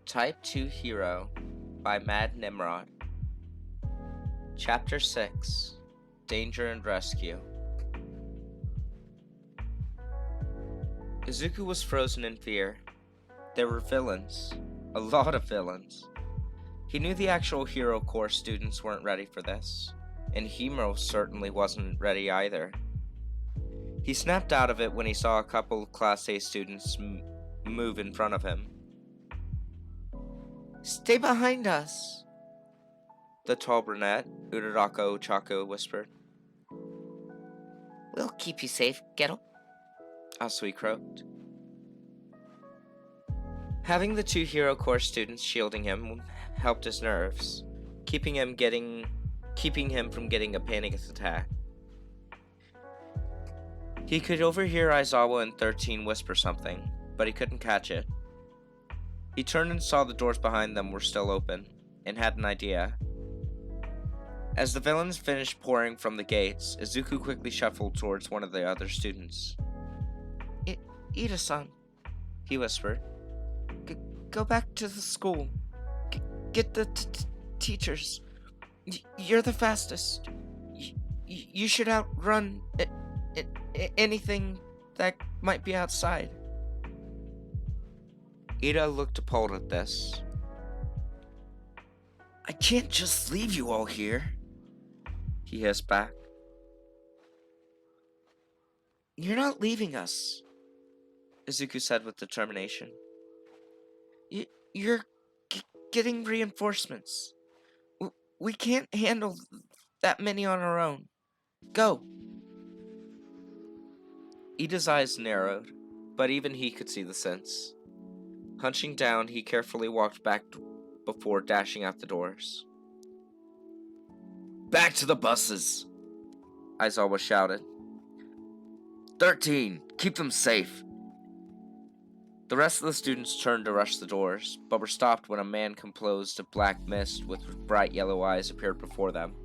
Type 2 Hero by Mad Nimrod. Chapter 6 Danger and Rescue. Izuku was frozen in fear. There were villains. A lot of villains. He knew the actual Hero Corps students weren't ready for this, and he most certainly wasn't ready either. He snapped out of it when he saw a couple of Class A students move in front of him. "Stay behind us," the tall brunette, Uraraka Ochako, whispered. "We'll keep you safe, Ghetto," Asui croaked. Having the two Hero Corps students shielding him helped his nerves, keeping him from getting a panic attack. He could overhear Aizawa and 13 whisper something, but he couldn't catch it. He turned and saw the doors behind them were still open, and had an idea. As the villains finished pouring from the gates, Izuku quickly shuffled towards one of the other students. "Ida-san," he whispered. "Go back to the school. Get the teachers. You're the fastest. You should outrun anything that might be outside." Ida looked appalled at this. "I can't just leave you all here," he hissed back. "You're not leaving us," Izuku said with determination. You're getting reinforcements. We can't handle that many on our own. Go." Ida's eyes narrowed, but even he could see the sense. Hunching down, he carefully walked back before dashing out the doors. "Back to the buses!" Aizawa shouted. 13, keep them safe. The rest of the students turned to rush the doors, but were stopped when a man composed of black mist with bright yellow eyes appeared before them.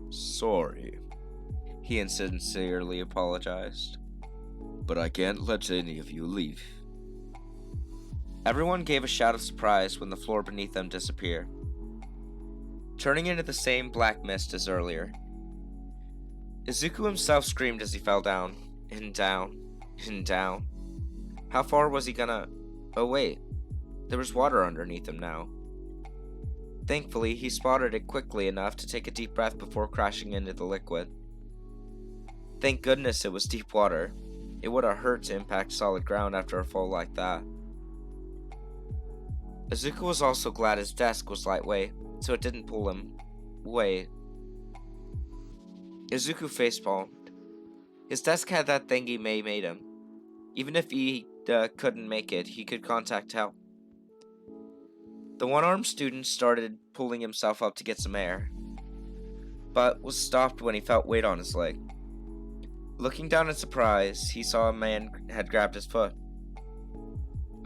"Sorry," he insincerely apologized, "but I can't let any of you leave." Everyone gave a shout of surprise when the floor beneath them disappeared, turning into the same black mist as earlier. Izuku himself screamed as he fell down, and down, and down. How far was he gonna... Oh wait, there was water underneath him now. Thankfully, he spotted it quickly enough to take a deep breath before crashing into the liquid. Thank goodness it was deep water. It would have hurt to impact solid ground after a fall like that. Izuku was also glad his desk was lightweight, so it didn't pull him. Wait. Izuku facepalmed. His desk had that thingy May made him. Even if he couldn't make it, he could contact help. The one-armed student started pulling himself up to get some air, but was stopped when he felt weight on his leg. Looking down in surprise, he saw a man had grabbed his foot.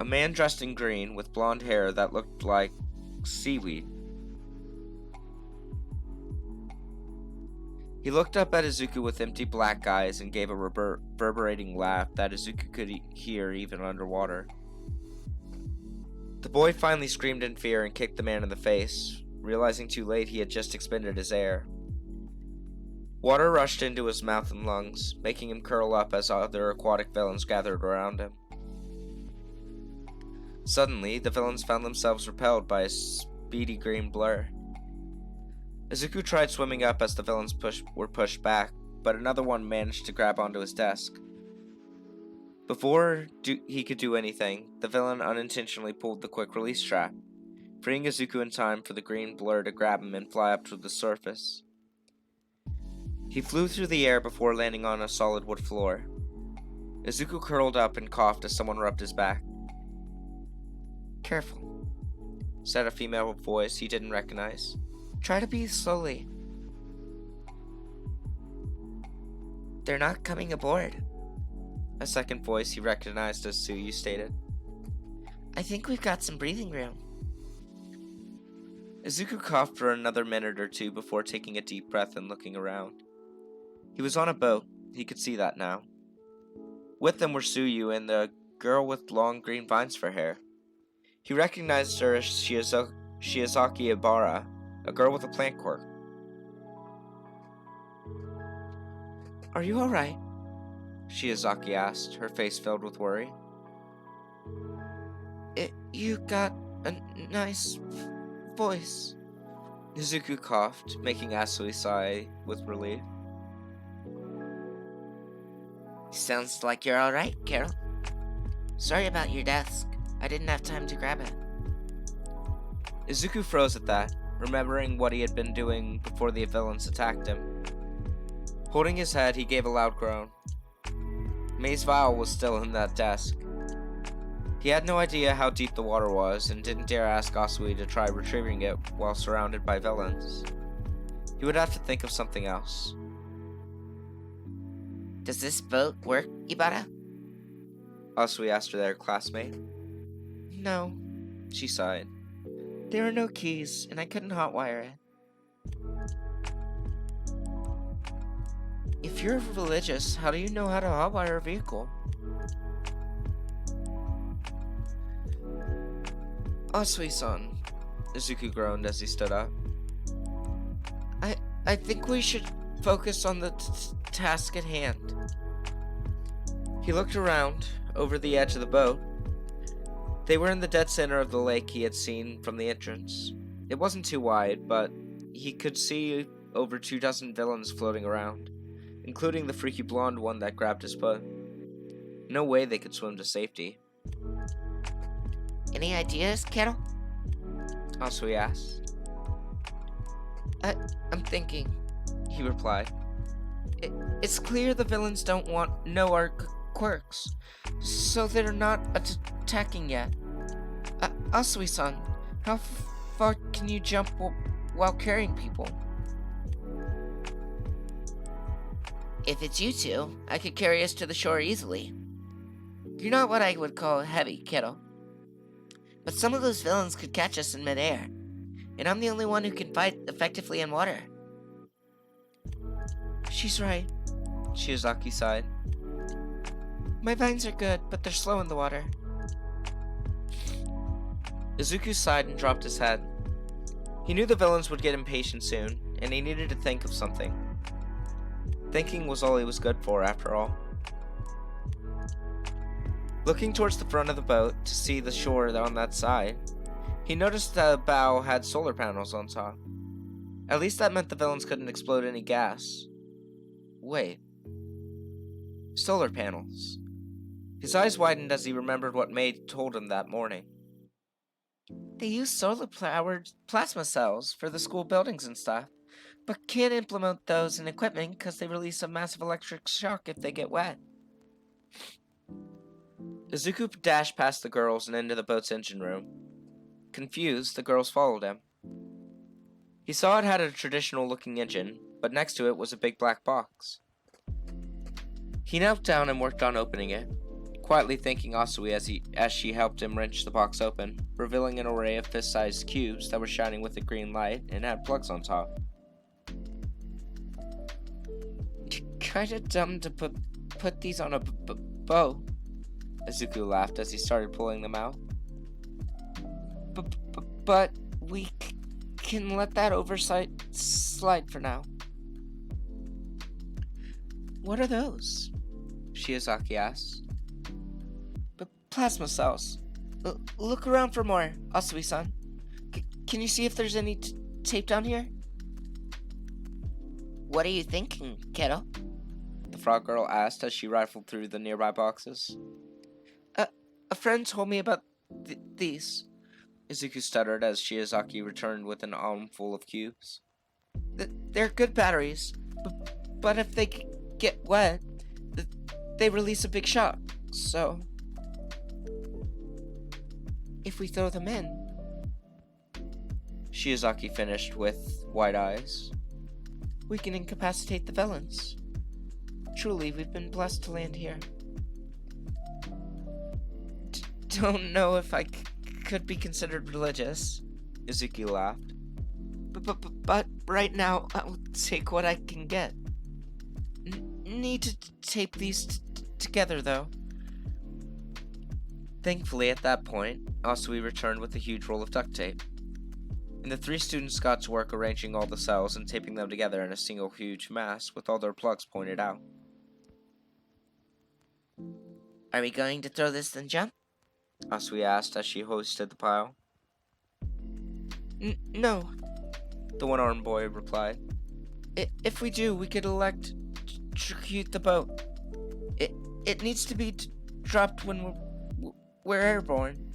A man dressed in green with blonde hair that looked like seaweed. He looked up at Izuku with empty black eyes and gave a reverberating laugh that Izuku could hear even underwater. The boy finally screamed in fear and kicked the man in the face, realizing too late he had just expended his air. Water rushed into his mouth and lungs, making him curl up as other aquatic villains gathered around him. Suddenly, the villains found themselves repelled by a speedy green blur. Izuku tried swimming up as the villains were pushed back, but another one managed to grab onto his desk. Before he could do anything, the villain unintentionally pulled the quick release trap, freeing Izuku in time for the green blur to grab him and fly up to the surface. He flew through the air before landing on a solid wood floor. Izuku curled up and coughed as someone rubbed his back. "Careful," said a female voice he didn't recognize. "Try to breathe slowly. They're not coming aboard," a second voice he recognized as Tsuyu stated. "I think we've got some breathing room." Izuku coughed for another minute or two before taking a deep breath and looking around. He was on a boat, he could see that now. With them were Tsuyu and the girl with long green vines for hair. He recognized her as Shiozaki Ibara, a girl with a plant quirk. Are you alright? Shiozaki asked, her face filled with worry. You got a nice voice. Izuku coughed, making Asui sigh with relief. Sounds like you're alright, Carol. Sorry about your desk. I didn't have time to grab it. Izuku froze at that, remembering what he had been doing before the villains attacked him. Holding his head, he gave a loud groan. May's vial was still in that desk. He had no idea how deep the water was and didn't dare ask Asui to try retrieving it while surrounded by villains. He would have to think of something else. Does this boat work, Ibara? Asui asked their classmate. No, She sighed. there are no keys, and I couldn't hotwire it. If you're religious, how do you know how to hotwire a vehicle? Asui-san, Izuku groaned as he stood up. I think we should focus on the task at hand. He looked around, over the edge of the boat. They were in the dead center of the lake he had seen from the entrance. It wasn't too wide, but he could see over 24 villains floating around, including the freaky blonde one that grabbed his foot. No way they could swim to safety. Any ideas, Carol? Asui asked. I'm thinking. He replied. It's clear the villains don't know our quirks, so they're not attacking yet. Asui-san, how far can you jump while carrying people? If it's you two, I could carry us to the shore easily. You're not what I would call heavy, kiddo. But some of those villains could catch us in midair, and I'm the only one who can fight effectively in water. She's right. Shiozaki sighed. My vines are good, but they're slow in the water. Izuku sighed and dropped his head. He knew the villains would get impatient soon, and he needed to think of something. Thinking was all he was good for, after all. Looking towards the front of the boat to see the shore on that side, he noticed the bow had solar panels on top. At least that meant the villains couldn't explode any gas. Wait. Solar panels. His eyes widened as he remembered what May told him that morning. They use solar-powered plasma cells for the school buildings and stuff, but can't implement those in equipment because they release a massive electric shock if they get wet. Izuku dashed past the girls and into the boat's engine room. Confused, the girls followed him. He saw it had a traditional-looking engine, but next to it was a big black box. He knelt down and worked on opening it, quietly thanking Asui as she helped him wrench the box open, revealing an array of fist-sized cubes that were shining with a green light and had plugs on top. Kinda dumb to put these on a bow. Izuku laughed as he started pulling them out. But we can let that oversight slide for now. What are those? Shiozaki asked. Plasma cells. Look around for more, Asui-san. Can you see if there's any tape down here? What are you thinking, kiddo? The frog girl asked as she rifled through the nearby boxes. A friend told me about these. Izuku stuttered as Shiozaki returned with an armful of cubes. They're good batteries, but if they get wet, they release a big shock, so... If we throw them in... Shiozaki finished with wide eyes. We can incapacitate the villains. Truly, we've been blessed to land here. Don't know if I could be considered religious. Izuku laughed. But right now, I'll take what I can get. Need to tape these together, though. Thankfully, at that point, Asui returned with a huge roll of duct tape, and the 3 students got to work arranging all the cells and taping them together in a single huge mass with all their plugs pointed out. Are we going to throw this and jump? Asui asked as she hoisted the pile. No. The one-armed boy replied. If we do, we could electrocute the boat. It needs to be dropped when we're airborne.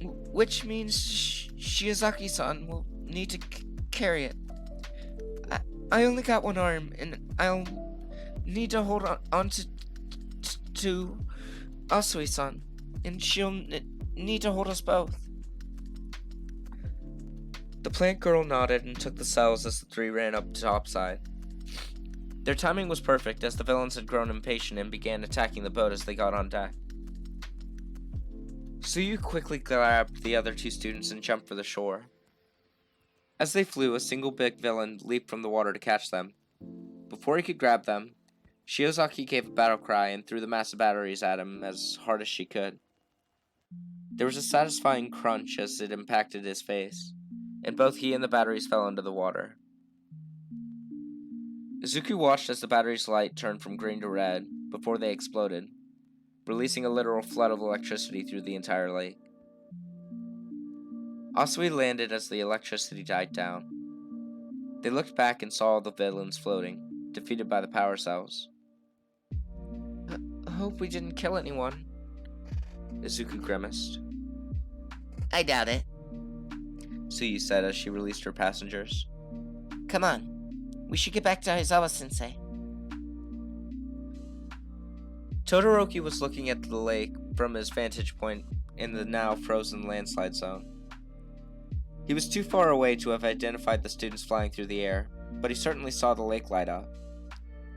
Which means Shiozaki-san will need to carry it. I only got one arm, and I'll need to hold on to Asui-san, and she'll need to hold us both. The plant girl nodded and took the cells as the 3 ran up topside. Their timing was perfect as the villains had grown impatient and began attacking the boat as they got on deck. Suyu quickly grabbed the other 2 students and jumped for the shore. As they flew, a single big villain leaped from the water to catch them. Before he could grab them, Shiozaki gave a battle cry and threw the massive batteries at him as hard as she could. There was a satisfying crunch as it impacted his face, and both he and the batteries fell into the water. Izuku watched as the battery's light turned from green to red before they exploded, releasing a literal flood of electricity through the entire lake. Asui landed as the electricity died down. They looked back and saw all the villains floating, defeated by the power cells. I hope we didn't kill anyone. Izuku grimaced. I doubt it. Suyu said as she released her passengers. Come on. We should get back to Aizawa-sensei. Todoroki was looking at the lake from his vantage point in the now frozen landslide zone. He was too far away to have identified the students flying through the air, but he certainly saw the lake light up.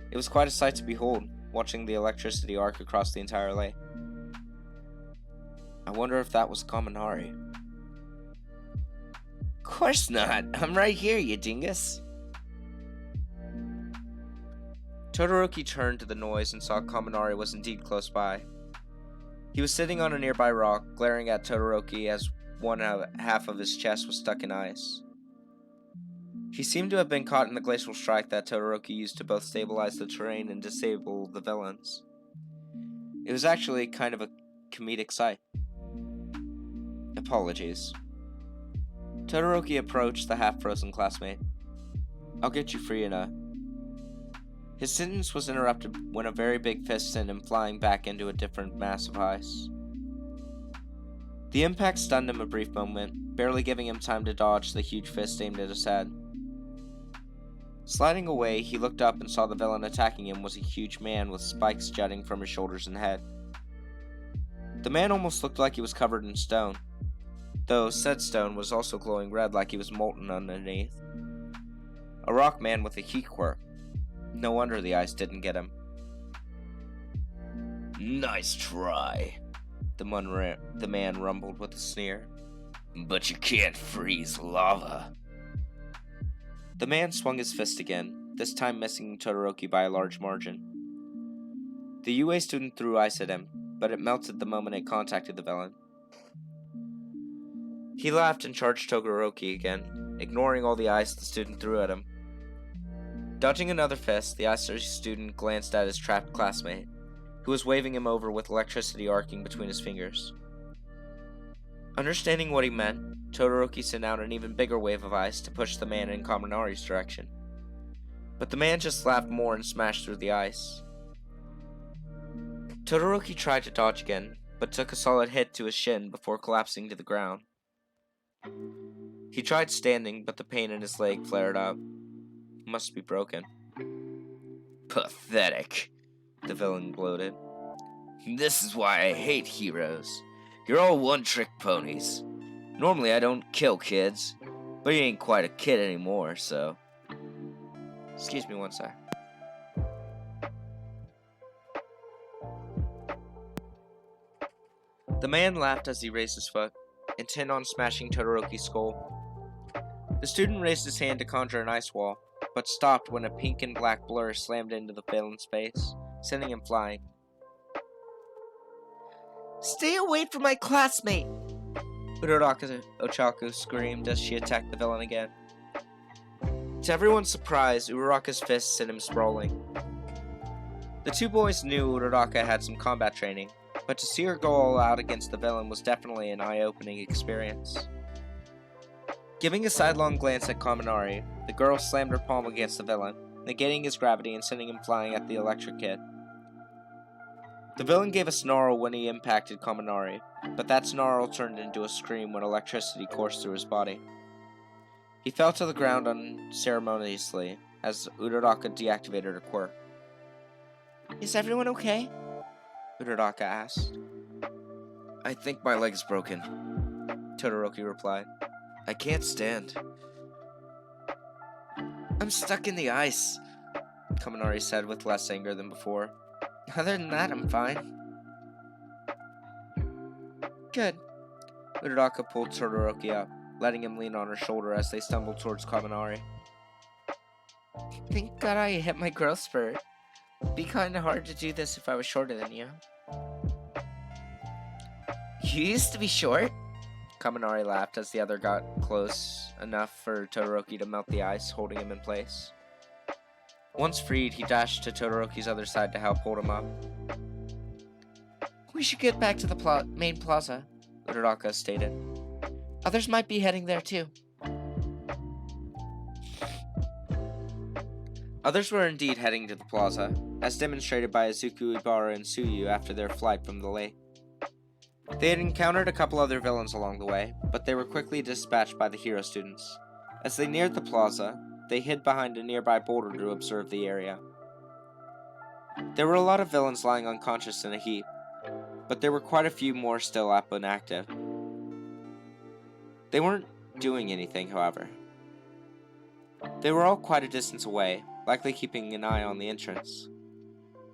It was quite a sight to behold, watching the electricity arc across the entire lake. I wonder if that was Kaminari. Course not. I'm right here, you dingus. Todoroki turned to the noise and saw Kaminari was indeed close by. He was sitting on a nearby rock, glaring at Todoroki as one half of his chest was stuck in ice. He seemed to have been caught in the glacial strike that Todoroki used to both stabilize the terrain and disable the villains. It was actually kind of a comedic sight. Apologies. Todoroki approached the half-frozen classmate. I'll get you free in a... His sentence was interrupted when a very big fist sent him flying back into a different mass of ice. The impact stunned him a brief moment, barely giving him time to dodge the huge fist aimed at his head. Sliding away, he looked up and saw the villain attacking him was a huge man with spikes jutting from his shoulders and head. The man almost looked like he was covered in stone, though said stone was also glowing red like he was molten underneath. A rock man with a heat quirk. No wonder the ice didn't get him. Nice try, the man rumbled with a sneer. but you can't freeze lava. The man swung his fist again, this time missing Todoroki by a large margin. The UA student threw ice at him, but it melted the moment it contacted the villain. He laughed and charged Todoroki again, ignoring all the ice the student threw at him. Dodging another fist, the ice student glanced at his trapped classmate, who was waving him over with electricity arcing between his fingers. Understanding what he meant, Todoroki sent out an even bigger wave of ice to push the man in Kaminari's direction. But the man just laughed more and smashed through the ice. Todoroki tried to dodge again, but took a solid hit to his shin before collapsing to the ground. He tried standing, but the pain in his leg flared up. Must be broken. Pathetic, the villain gloated. This is why I hate heroes. You're all one-trick ponies. Normally I don't kill kids, but you ain't quite a kid anymore, so... Excuse me one sec. The man laughed as he raised his foot, intent on smashing Todoroki's skull. The student raised his hand to conjure an ice wall, but stopped when a pink and black blur slammed into the villain's face, sending him flying. Stay away from my classmate! Uraraka Ochaku screamed as she attacked the villain again. To everyone's surprise, Uraraka's fists sent him sprawling. The two boys knew Uraraka had some combat training, but to see her go all out against the villain was definitely an eye-opening experience. Giving a sidelong glance at Kaminari, the girl slammed her palm against the villain, negating his gravity and sending him flying at the electric kid. The villain gave a snarl when he impacted Kaminari, but that snarl turned into a scream when electricity coursed through his body. He fell to the ground unceremoniously as Uraraka deactivated her quirk. Is everyone okay? Uraraka asked. I think my leg's broken, Todoroki replied. I can't stand. I'm stuck in the ice, Kaminari said with less anger than before. Other than that, I'm fine. Good. Uraraka pulled Todoroki up, letting him lean on her shoulder as they stumbled towards Kaminari. Thank God I hit my growth spurt. It'd be kinda hard to do this if I was shorter than you. You used to be short? Kaminari laughed as the other got close enough for Todoroki to melt the ice, holding him in place. Once freed, he dashed to Todoroki's other side to help hold him up. We should get back to the main plaza, Uraraka stated. Others might be heading there too. Others were indeed heading to the plaza, as demonstrated by Izuku, Ibara, and Tsuyu after their flight from the lake. They had encountered a couple other villains along the way, but they were quickly dispatched by the hero students. As they neared the plaza, they hid behind a nearby boulder to observe the area. There were a lot of villains lying unconscious in a heap, but there were quite a few more still up and active. They weren't doing anything, however. They were all quite a distance away, likely keeping an eye on the entrance.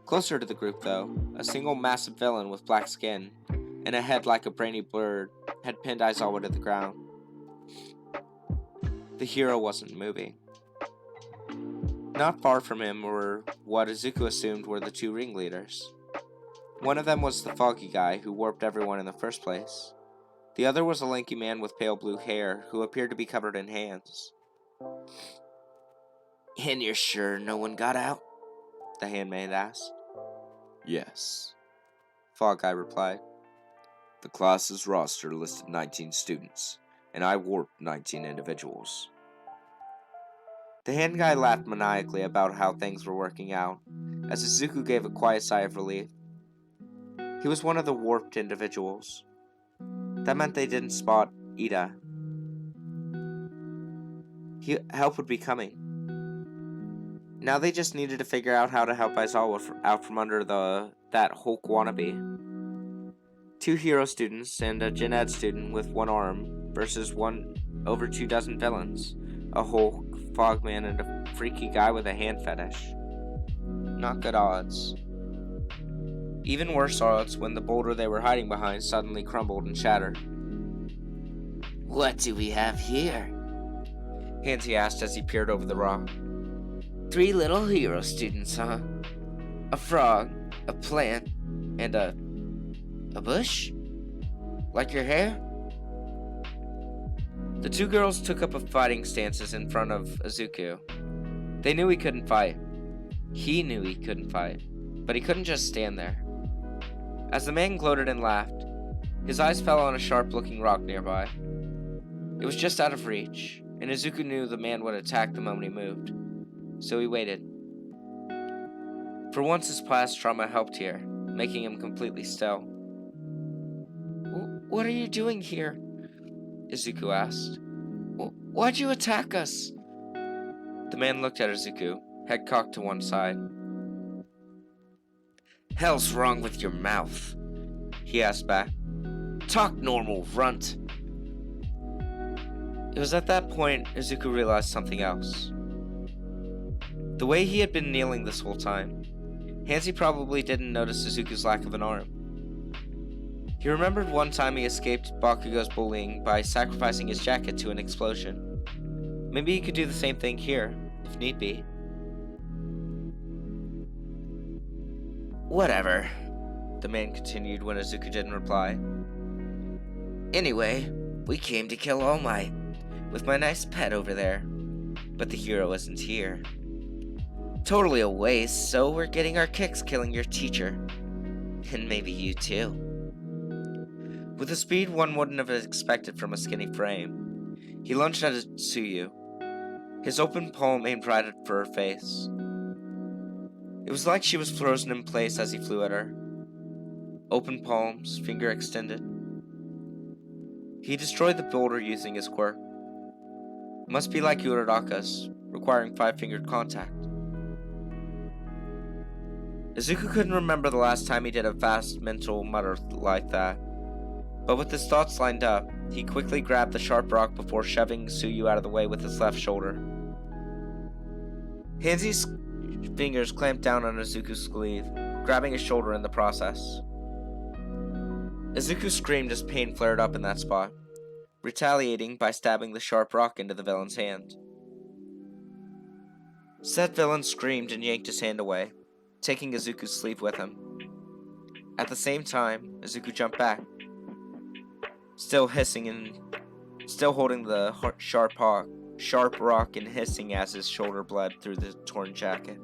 Closer to the group, though, a single massive villain with black skin and a head like a brainy bird had pinned Aizawa to the ground. The hero wasn't moving. Not far from him were what Izuku assumed were the two ringleaders. One of them was the foggy guy who warped everyone in the first place. The other was a lanky man with pale blue hair who appeared to be covered in hands. And you're sure no one got out? The handmaid asked. Yes. Fog Guy replied. The class's roster listed 19 students, and I warped 19 individuals. The hand guy laughed maniacally about how things were working out, as Izuku gave a quiet sigh of relief. He was one of the warped individuals. That meant they didn't spot Ida. Help would be coming. Now they just needed to figure out how to help Aizawa out from under that Hulk wannabe. 2 hero students and a Gen Ed student with 1 arm versus over 2 dozen villains. A Hulk, Fogman, and a freaky guy with a hand fetish. Not good odds. Even worse odds when the boulder they were hiding behind suddenly crumbled and shattered. What do we have here? Hansy asked as he peered over the rock. 3 little hero students, huh? A frog, a plant, and a bush? Like your hair? The 2 girls took up fighting stances in front of Izuku. They knew he couldn't fight. He knew he couldn't fight, but he couldn't just stand there. As the man gloated and laughed, his eyes fell on a sharp-looking rock nearby. It was just out of reach, and Izuku knew the man would attack the moment he moved. So he waited. For once his past trauma helped here, making him completely still. What are you doing here? Izuku asked. Why'd you attack us? The man looked at Izuku, head cocked to one side. Hell's wrong with your mouth? He asked back. Talk normal, runt. It was at that point Izuku realized something else. The way he had been kneeling this whole time, Hansy probably didn't notice Izuku's lack of an arm. He remembered one time he escaped Bakugo's bullying by sacrificing his jacket to an explosion. Maybe he could do the same thing here, if need be. Whatever. the man continued when Izuku didn't reply. Anyway, we came to kill All Might, with my nice pet over there. But the hero isn't here. Totally a waste, so we're getting our kicks killing your teacher. And maybe you too. With a speed one wouldn't have expected from a skinny frame, he lunged at Tsuyu. His open palm aimed right for her face. It was like she was frozen in place as he flew at her. Open palms, finger extended. He destroyed the boulder using his quirk. Must be like Uraraka's, requiring 5-fingered contact. Izuku couldn't remember the last time he did a fast mental mutter like that. But with his thoughts lined up, he quickly grabbed the sharp rock before shoving Tsuyu out of the way with his left shoulder. Hansy's fingers clamped down on Izuku's sleeve, grabbing his shoulder in the process. Izuku screamed as pain flared up in that spot, retaliating by stabbing the sharp rock into the villain's hand. Said villain screamed and yanked his hand away, taking Izuku's sleeve with him. At the same time, Izuku jumped back, still hissing and still holding the sharp rock and hissing as his shoulder bled through the torn jacket.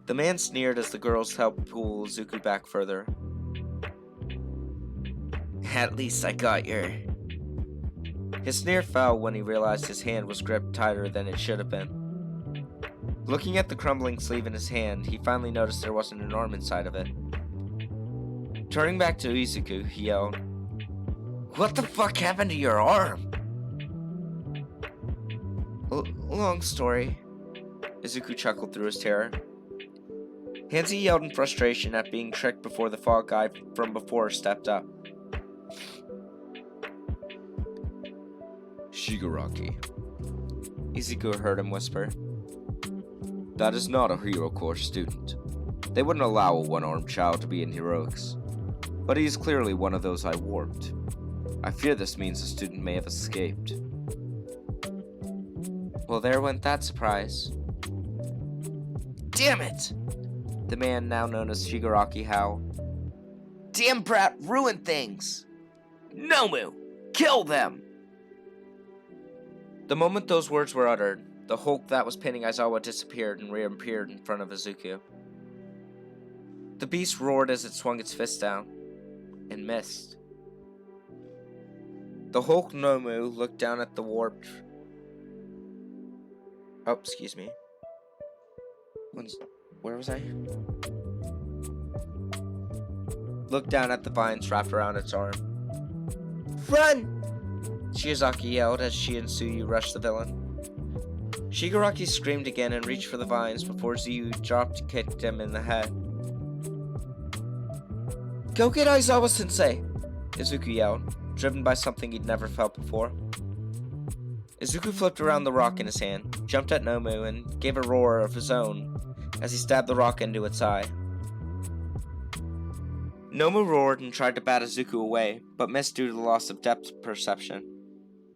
The man sneered as the girls helped pull Izuku back further. At least I got your... His sneer fell when he realized his hand was gripped tighter than it should have been. Looking at the crumbling sleeve in his hand, he finally noticed there wasn't an arm inside of it. Turning back to Izuku, he yelled, What the fuck happened to your arm? Long story. Izuku chuckled through his terror. Hansy yelled in frustration at being tricked before the fog guy from before stepped up. Shigaraki. Izuku heard him whisper. That is not a Hero Corps student. They wouldn't allow a one-armed child to be in heroics. But he is clearly one of those I warped. I fear this means the student may have escaped. Well, there went that surprise. Damn it! The man now known as Shigaraki howled. Damn brat ruined things! Nomu! Kill them! The moment those words were uttered, the Hulk that was pinning Aizawa disappeared and reappeared in front of Izuku. The beast roared as it swung its fist down, and missed. The Hulk Nomu looked down at the warped... Oh, excuse me. Where was I? Looked down at the vines wrapped around its arm. Run! Shiozaki yelled as she and Tsuyu rushed the villain. Shigaraki screamed again and reached for the vines before Tsuyu dropped and kicked him in the head. Go get Aizawa-sensei! Izuku yelled, driven by something he'd never felt before. Izuku flipped around the rock in his hand, jumped at Nomu, and gave a roar of his own as he stabbed the rock into its eye. Nomu roared and tried to bat Izuku away, but missed due to the loss of depth perception.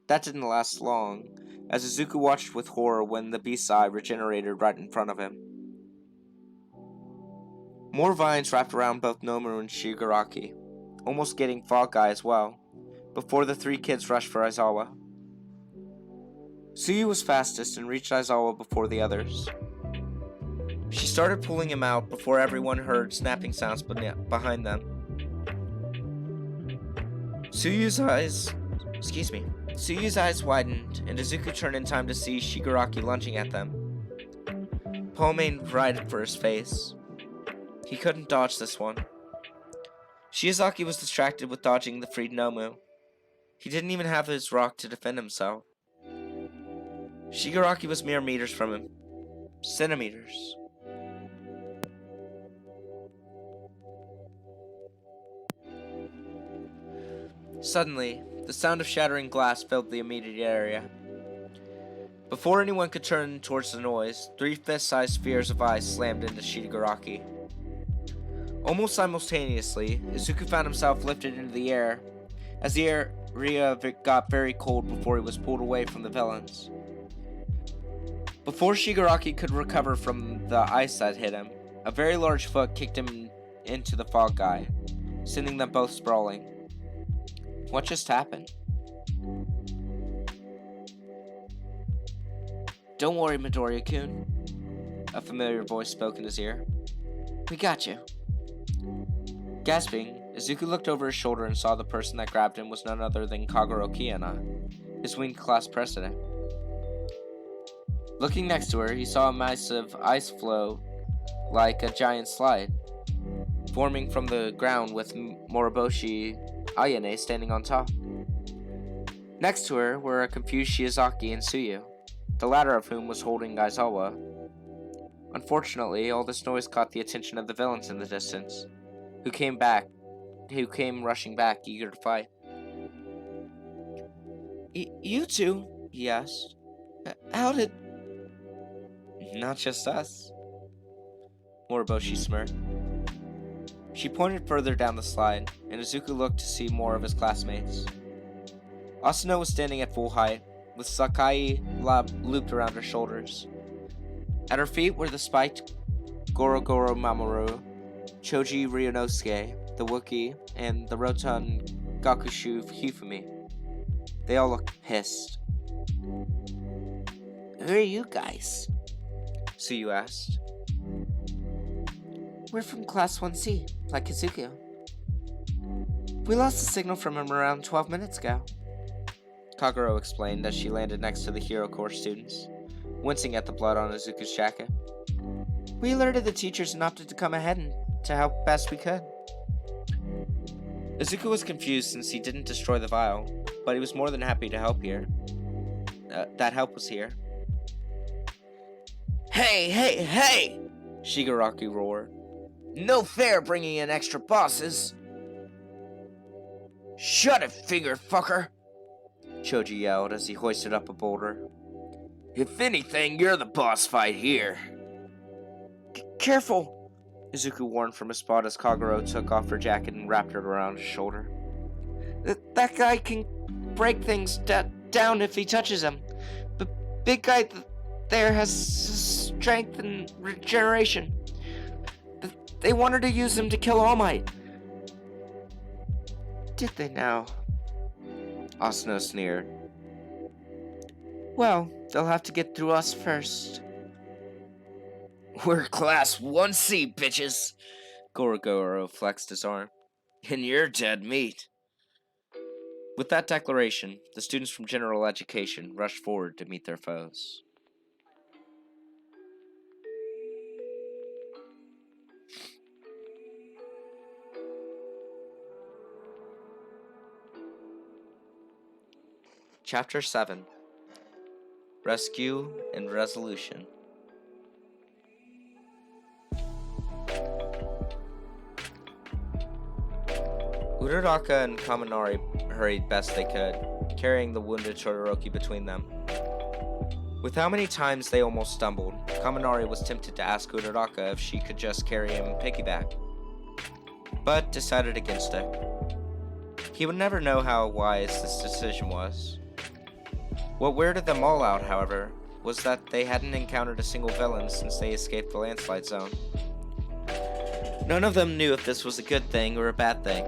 That didn't last long, as Izuku watched with horror when the beast's eye regenerated right in front of him. More vines wrapped around both Nomu and Shigaraki, almost getting Fog Guy as well, before the three kids rushed for Aizawa. Tsuyu was fastest and reached Aizawa before the others. She started pulling him out before everyone heard snapping sounds behind them. Tsuyu's eyes widened, and Izuku turned in time to see Shigaraki lunging at them. Palm aimed right for his face. He couldn't dodge this one. Shiozaki was distracted with dodging the freed Nomu. He didn't even have his rock to defend himself. Shigaraki was mere meters from him. Centimeters. Suddenly, the sound of shattering glass filled the immediate area. Before anyone could turn towards the noise, 3 fist-sized spheres of ice slammed into Shigaraki. Almost simultaneously, Izuku found himself lifted into the air, as the area got very cold before he was pulled away from the villains. Before Shigaraki could recover from the ice that hit him, a very large foot kicked him into the fog guy, sending them both sprawling. What just happened? Don't worry, Midoriya-kun. A familiar voice spoke in his ear. We got you. Gasping, Izuku looked over his shoulder and saw the person that grabbed him was none other than Kagero Kiana, his winged class president. Looking next to her, he saw a massive ice floe like a giant slide, forming from the ground with Moroboshi Ayane standing on top. Next to her were a confused Shiozaki and Tsuyu, the latter of whom was holding Aizawa. Unfortunately, all this noise caught the attention of the villains in the distance, who came rushing back, eager to fight. You two? He asked. How did... Not just us. Moroboshi smirked. She pointed further down the slide, and Izuku looked to see more of his classmates. Asuna was standing at full height, with Sakai looped around her shoulders. At her feet were the spiked Gorogoro Mamoru, Choji Ryunosuke, the Wookiee, and the rotund Gakushu Hifumi. They all looked pissed. Who are you guys? Tsuyu asked. We're from Class 1C, like Izuku. We lost the signal from him around 12 minutes ago, Kagero explained as she landed next to the Hero Corps students, wincing at the blood on Izuku's jacket. We alerted the teachers and opted to come ahead and to help best we could. Izuku was confused since he didn't destroy the vial, but he was more than happy to help here. That help was here. Hey! Shigaraki roared. No fair bringing in extra bosses. Shut it, finger fucker! Choji yelled as he hoisted up a boulder. If anything, you're the boss fight here. Careful! Izuku warned from his spot as Kagero took off her jacket and wrapped it around his shoulder. That guy can break things down if he touches him. The big guy there has strength and regeneration. They wanted to use him to kill All Might. Did they now? Asuna sneered. Well, they'll have to get through us first. We're Class 1C, bitches. Gorogoro flexed his arm. And you're dead meat. With that declaration, the students from General Education rushed forward to meet their foes. Chapter 7 Rescue and Resolution. Uraraka and Kaminari hurried best they could, carrying the wounded Todoroki between them. With how many times they almost stumbled, Kaminari was tempted to ask Uraraka if she could just carry him piggyback, but decided against it. He would never know how wise this decision was. What weirded them all out, however, was that they hadn't encountered a single villain since they escaped the landslide zone. None of them knew if this was a good thing or a bad thing.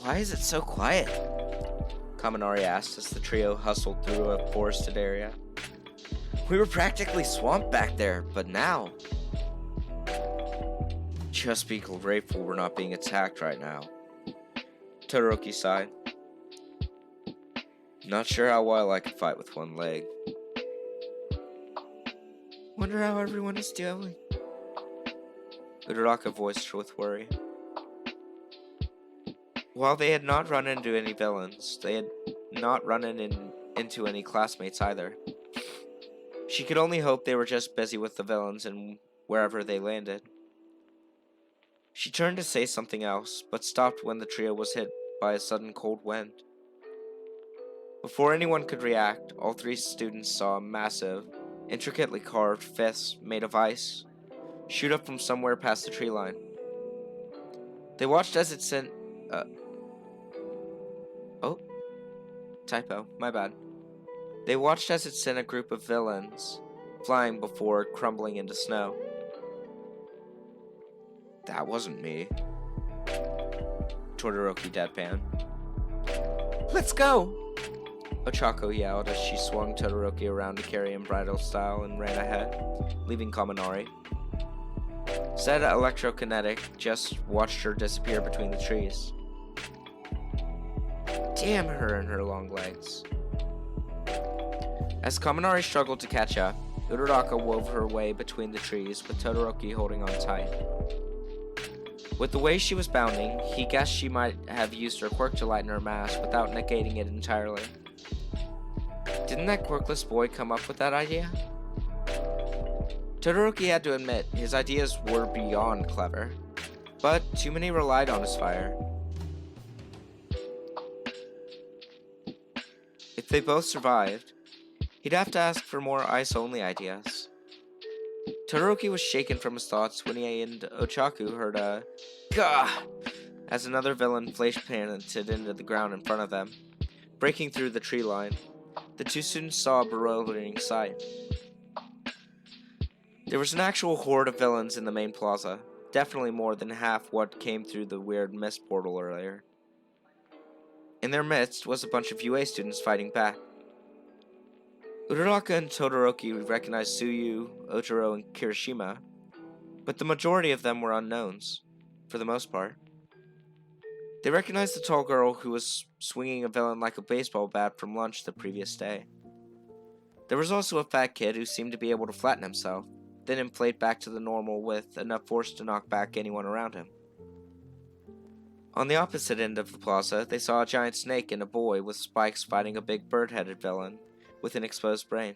Why is it so quiet? Kaminari asked as the trio hustled through a forested area. We were practically swamped back there, but now... Just be grateful we're not being attacked right now. Todoroki sighed. Not sure how well I could fight with one leg. Wonder how everyone is doing. Uraraka voiced with worry. While they had not run into any villains, they had not run into any classmates either. She could only hope they were just busy with the villains and wherever they landed. She turned to say something else, but stopped when the trio was hit by a sudden cold wind. Before anyone could react, all three students saw a massive, intricately carved fist made of ice shoot up from somewhere past the tree line. They watched as it sent... Typo, my bad. They watched as it sent a group of villains flying before crumbling into snow. That wasn't me. Todoroki deadpan. Let's go! Ochako yelled as she swung Todoroki around to carry him bridal style and ran ahead, leaving Kaminari. Said electrokinetic just watched her disappear between the trees. Damn her and her long legs. As Kaminari struggled to catch up, Uraraka wove her way between the trees with Todoroki holding on tight. With the way she was bounding, he guessed she might have used her quirk to lighten her mask without negating it entirely. Didn't that quirkless boy come up with that idea? Todoroki had to admit his ideas were beyond clever, but too many relied on his fire. If they both survived, he'd have to ask for more ice-only ideas. Todoroki was shaken from his thoughts when he and Ochako heard a "Gah!" as another villain flash-planted into the ground in front of them, breaking through the tree line. The two students saw a bewildering sight. There was an actual horde of villains in the main plaza, definitely more than half what came through the weird mist portal earlier. In their midst was a bunch of UA students fighting back. Uraraka and Todoroki recognized Tsuyu, Ojiro, and Kirishima, but the majority of them were unknowns, for the most part. They recognized the tall girl who was swinging a villain like a baseball bat from lunch the previous day. There was also a fat kid who seemed to be able to flatten himself, then inflate back to the normal with enough force to knock back anyone around him. On the opposite end of the plaza, they saw a giant snake and a boy with spikes fighting a big bird-headed villain with an exposed brain.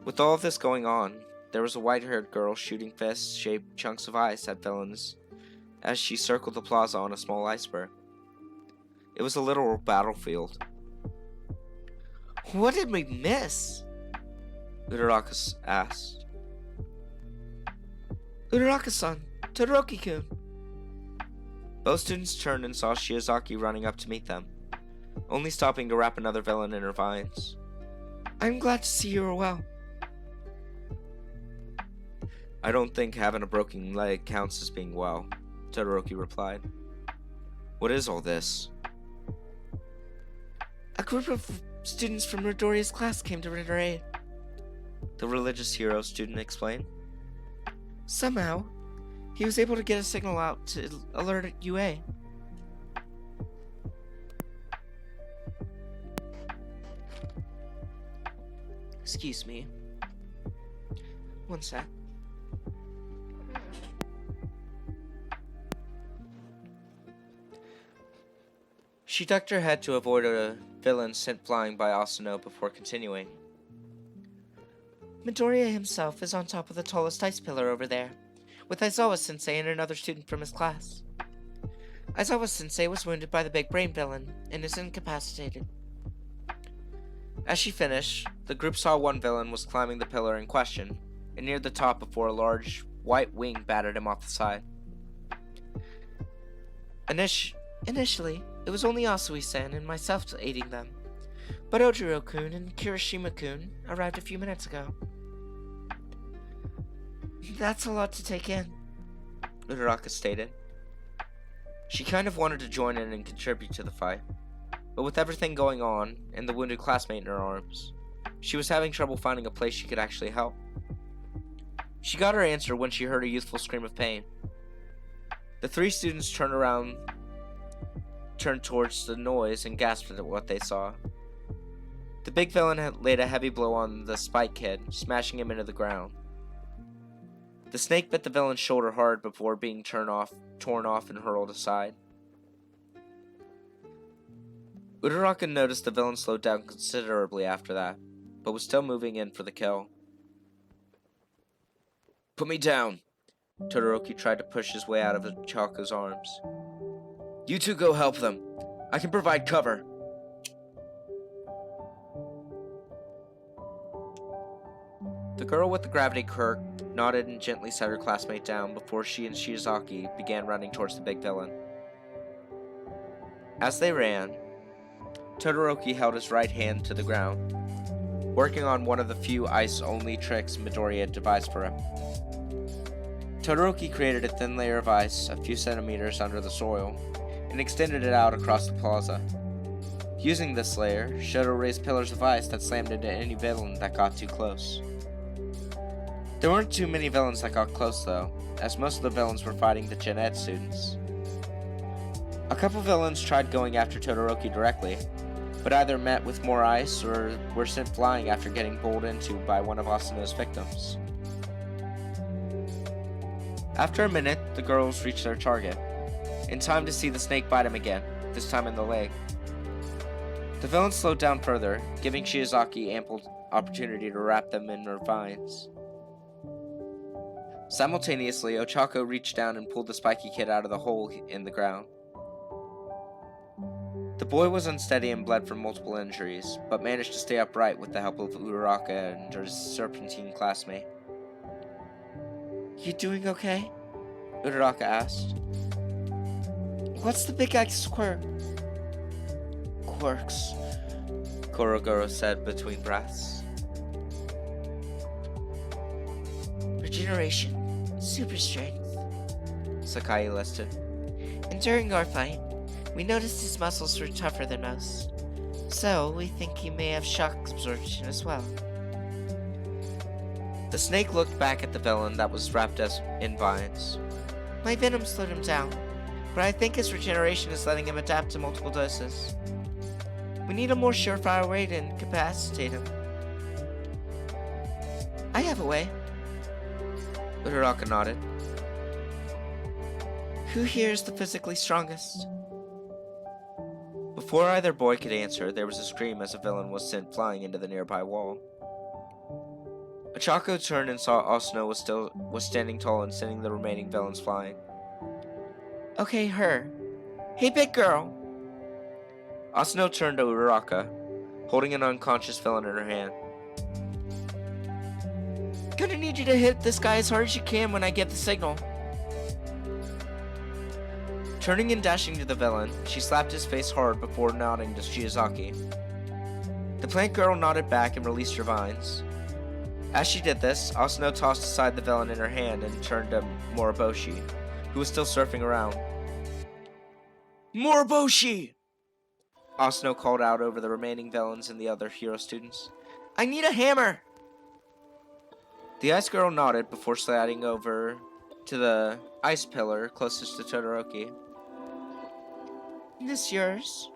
With all of this going on, there was a white-haired girl shooting fist-shaped chunks of ice at villains as she circled the plaza on a small iceberg. It was a literal battlefield. What did we miss? Uraraka asked. Uraraka-san, Todoroki-kun. Both students turned and saw Shiozaki running up to meet them, only stopping to wrap another villain in her vines. I'm glad to see you are well. I don't think having a broken leg counts as being well, Todoroki replied. What is all this? A group of students from Midoriya's class came to render aid. The religious hero student explained. Somehow, he was able to get a signal out to alert UA. Excuse me. One sec. She ducked her head to avoid a villain sent flying by Asano before continuing. Midoriya himself is on top of the tallest ice pillar over there, with Aizawa-sensei and another student from his class. Aizawa-sensei was wounded by the big brain villain and is incapacitated. As she finished, the group saw one villain was climbing the pillar in question, and neared the top before a large white wing battered him off the side. Initially, it was only Asui-san and myself aiding them, but Ojiro-kun and Kirishima-kun arrived a few minutes ago. That's a lot to take in, Uraraka stated. She kind of wanted to join in and contribute to the fight, but with everything going on and the wounded classmate in her arms, she was having trouble finding a place she could actually help. She got her answer when she heard a youthful scream of pain. The three students turned towards the noise and gasped at what they saw. The big villain had laid a heavy blow on the Spike Kid, smashing him into the ground. The snake bit the villain's shoulder hard before being torn off and hurled aside. Uraraka noticed the villain slowed down considerably after that, but was still moving in for the kill. Put me down! Todoroki tried to push his way out of Chako's arms. You two go help them. I can provide cover. The girl with the gravity quirk nodded and gently set her classmate down before she and Shiozaki began running towards the big villain. As they ran, Todoroki held his right hand to the ground, working on one of the few ice-only tricks Midoriya had devised for him. Todoroki created a thin layer of ice a few centimeters under the soil and extended it out across the plaza. Using this layer, Shoto raised pillars of ice that slammed into any villain that got too close. There weren't too many villains that got close though, as most of the villains were fighting the Gen Ed students. A couple villains tried going after Todoroki directly, but either met with more ice or were sent flying after getting bowled into by one of Asano's victims. After a minute, the girls reached their target, in time to see the snake bite him again, this time in the leg. The villain slowed down further, giving Shiozaki ample opportunity to wrap them in her vines. Simultaneously, Ochako reached down and pulled the spiky kid out of the hole in the ground. The boy was unsteady and bled from multiple injuries, but managed to stay upright with the help of Uraraka and her serpentine classmate. You doing okay? Uraraka asked. What's the big guy's quirks? Korogoro said between breaths. Regeneration, super strength, Sakai listed. And during our fight, we noticed his muscles were tougher than most, so we think he may have shock absorption as well. The snake looked back at the villain that was wrapped in vines. My venom slowed him down, but I think his regeneration is letting him adapt to multiple doses. We need a more surefire way to incapacitate him. I have a way. Uraraka nodded. Who here is the physically strongest? Before either boy could answer, there was a scream as a villain was sent flying into the nearby wall. Ochako turned and saw Asano was standing tall and sending the remaining villains flying. Okay, her. Hey, big girl. Asano turned to Uraraka, holding an unconscious villain in her hand. Gonna need you to hit this guy as hard as you can when I get the signal. Turning and dashing to the villain, she slapped his face hard before nodding to Shiozaki. The plant girl nodded back and released her vines. As she did this, Asano tossed aside the villain in her hand and turned to Moriboshi, who was still surfing around. Moriboshi! Asano called out over the remaining villains and the other hero students. I need a hammer! The ice girl nodded before sliding over to the ice pillar closest to Todoroki. This yours?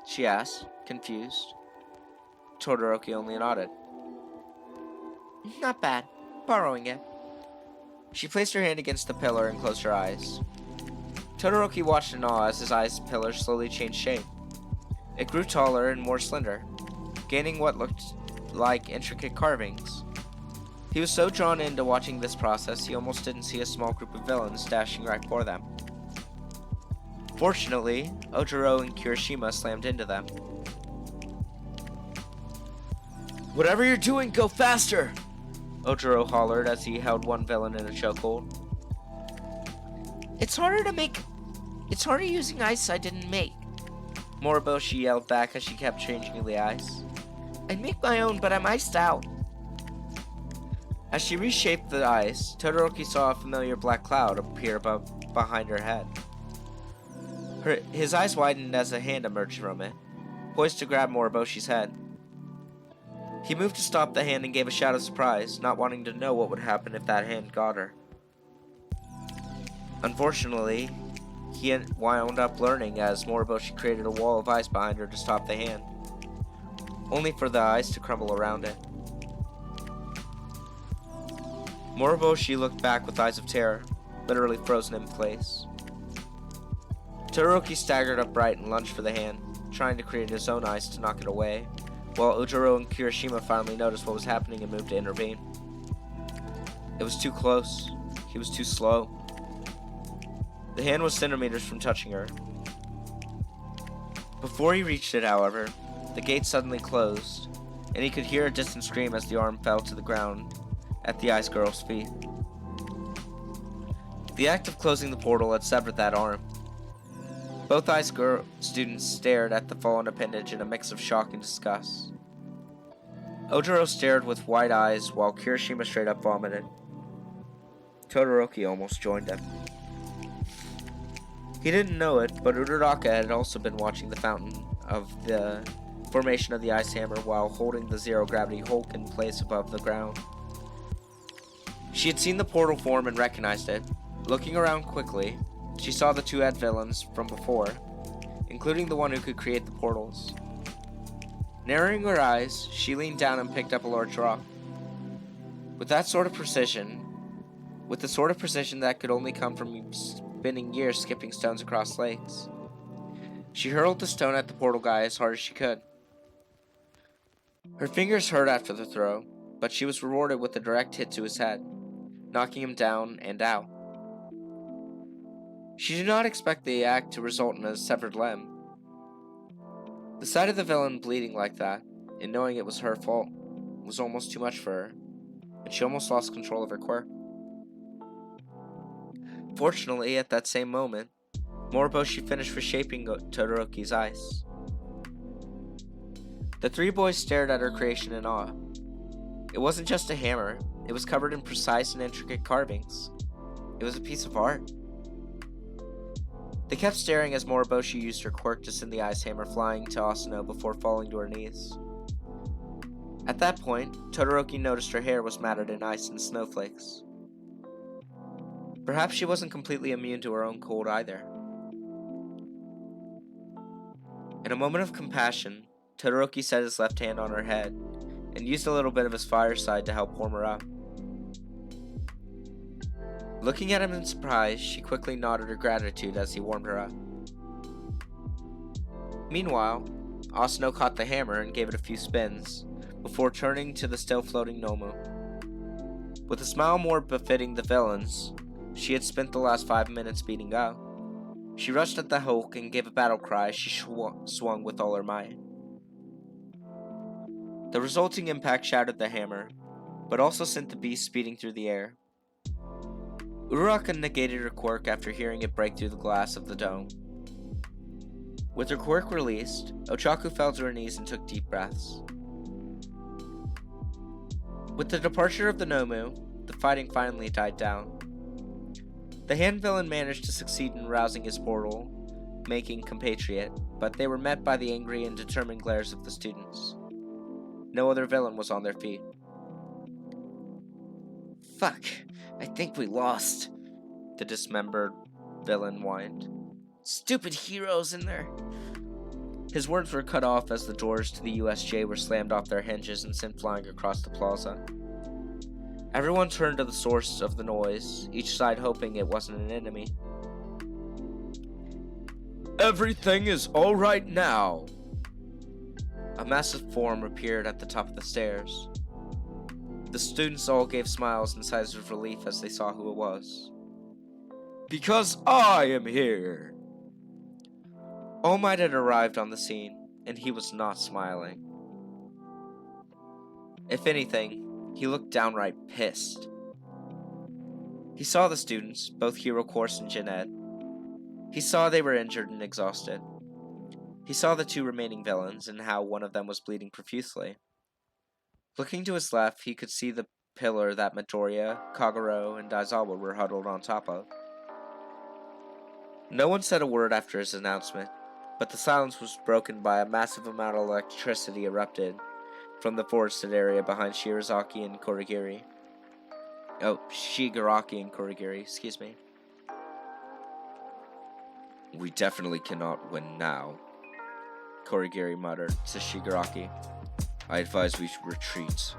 She asked, confused. Todoroki only nodded. Not bad. Borrowing it. She placed her hand against the pillar and closed her eyes. Todoroki watched in awe as his ice pillar slowly changed shape. It grew taller and more slender, gaining what looked like intricate carvings. He was so drawn into watching this process, he almost didn't see a small group of villains dashing right for them. Fortunately, Ojiro and Kirishima slammed into them. Whatever you're doing, go faster! Ojiro hollered as he held one villain in a chokehold. It's harder using ice I didn't make. Moriboshi yelled back as she kept changing the ice. I make my own, but I'm iced out. As she reshaped the ice, Todoroki saw a familiar black cloud appear behind her head. His eyes widened as a hand emerged from it, poised to grab Moriboshi's head. He moved to stop the hand and gave a shout of surprise, not wanting to know what would happen if that hand got her. Unfortunately, he wound up learning as Moriboshi created a wall of ice behind her to stop the hand, only for the ice to crumble around it. Moriboshi looked back with eyes of terror, literally frozen in place. Todoroki staggered upright and lunged for the hand, trying to create his own ice to knock it away, while Ojiro and Kirishima finally noticed what was happening and moved to intervene. It was too close. He was too slow. The hand was centimeters from touching her. Before he reached it, however, the gate suddenly closed, and he could hear a distant scream as the arm fell to the ground at the ice girl's feet. The act of closing the portal had severed that arm. Both ice girl students stared at the fallen appendage in a mix of shock and disgust. Ojiro stared with wide eyes while Kirishima straight up vomited. Todoroki almost joined him. He didn't know it, but Uraraka had also been watching the fountain of the formation of the ice hammer while holding the zero-gravity Hulk in place above the ground. She had seen the portal form and recognized it. Looking around quickly, she saw the two head villains from before, including the one who could create the portals. Narrowing her eyes, she leaned down and picked up a large rock. With the sort of precision that could only come from spending years skipping stones across lakes, she hurled the stone at the portal guy as hard as she could. Her fingers hurt after the throw, but she was rewarded with a direct hit to his head, knocking him down and out. She did not expect the act to result in a severed limb. The sight of the villain bleeding like that, and knowing it was her fault, was almost too much for her, and she almost lost control of her quirk. Fortunately, at that same moment, Moriboshi finished reshaping Todoroki's ice. The three boys stared at her creation in awe. It wasn't just a hammer, it was covered in precise and intricate carvings. It was a piece of art. They kept staring as Moriboshi used her quirk to send the ice hammer flying to Asano before falling to her knees. At that point, Todoroki noticed her hair was matted in ice and snowflakes. Perhaps she wasn't completely immune to her own cold either. In a moment of compassion, Todoroki set his left hand on her head and used a little bit of his fireside to help warm her up. Looking at him in surprise, she quickly nodded her gratitude as he warmed her up. Meanwhile, Asano caught the hammer and gave it a few spins, before turning to the still floating Nomu. With a smile more befitting the villains she had spent the last 5 minutes beating up, she rushed at the Hulk and gave a battle cry as she swung with all her might. The resulting impact shattered the hammer, but also sent the beast speeding through the air. Uraraka negated her quirk after hearing it break through the glass of the dome. With her quirk released, Ochaku fell to her knees and took deep breaths. With the departure of the Nomu, the fighting finally died down. The hand villain managed to succeed in rousing his portal, making compatriot, but they were met by the angry and determined glares of the students. No other villain was on their feet. Fuck, I think we lost, the dismembered villain whined. Stupid heroes in there. His words were cut off as the doors to the USJ were slammed off their hinges and sent flying across the plaza. Everyone turned to the source of the noise, each side hoping it wasn't an enemy. Everything is alright now! A massive form appeared at the top of the stairs. The students all gave smiles and sighs of relief as they saw who it was. Because I am here! All Might had arrived on the scene, and he was not smiling. If anything, he looked downright pissed. He saw the students, both Hero Course and Jeanette. He saw they were injured and exhausted. He saw the two remaining villains and how one of them was bleeding profusely. Looking to his left, he could see the pillar that Midoriya, Kagero, and Daizawa were huddled on top of. No one said a word after his announcement, but the silence was broken by a massive amount of electricity erupted from the forested area behind Shigaraki and Kurogiri. Excuse me. We definitely cannot win now, Kurogiri muttered to Shigaraki. I advise we retreat.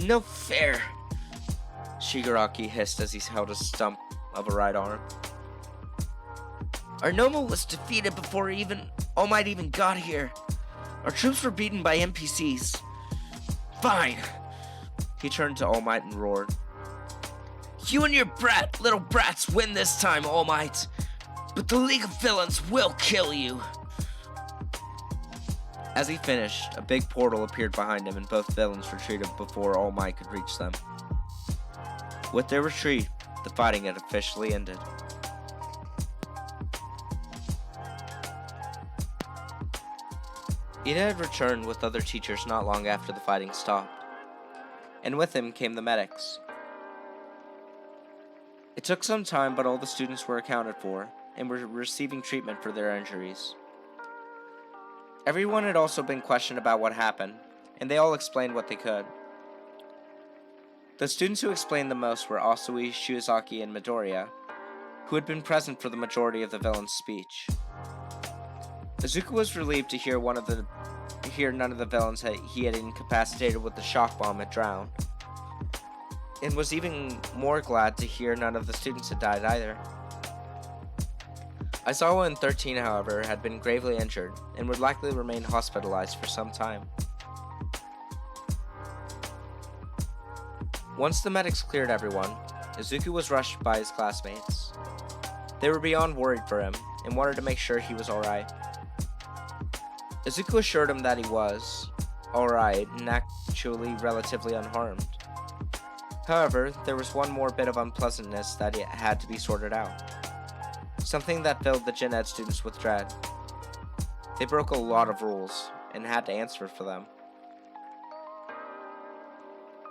No fair, Shigaraki hissed as he held a stump of a right arm. Our Nomu was defeated before All Might even got here. Our troops were beaten by NPCs. Fine. He turned to All Might and roared. You and your little brats win this time, All Might. But the League of Villains will kill you. As he finished, a big portal appeared behind him and both villains retreated before All Might could reach them. With their retreat, the fighting had officially ended. Ida had returned with other teachers not long after the fighting stopped, and with him came the medics. It took some time, but all the students were accounted for and were receiving treatment for their injuries. Everyone had also been questioned about what happened, and they all explained what they could. The students who explained the most were Asui, Shiozaki, and Midoriya, who had been present for the majority of the villain's speech. Izuku was relieved to hear none of the villains he had incapacitated with the shock bomb had drowned, and was even more glad to hear none of the students had died either. Aizawa and 13, however, had been gravely injured and would likely remain hospitalized for some time. Once the medics cleared everyone, Izuku was rushed by his classmates. They were beyond worried for him and wanted to make sure he was alright. Izuku assured him that he was alright and actually relatively unharmed. However, there was one more bit of unpleasantness that had to be sorted out. Something that filled the Gen Ed students with dread. They broke a lot of rules and had to answer for them.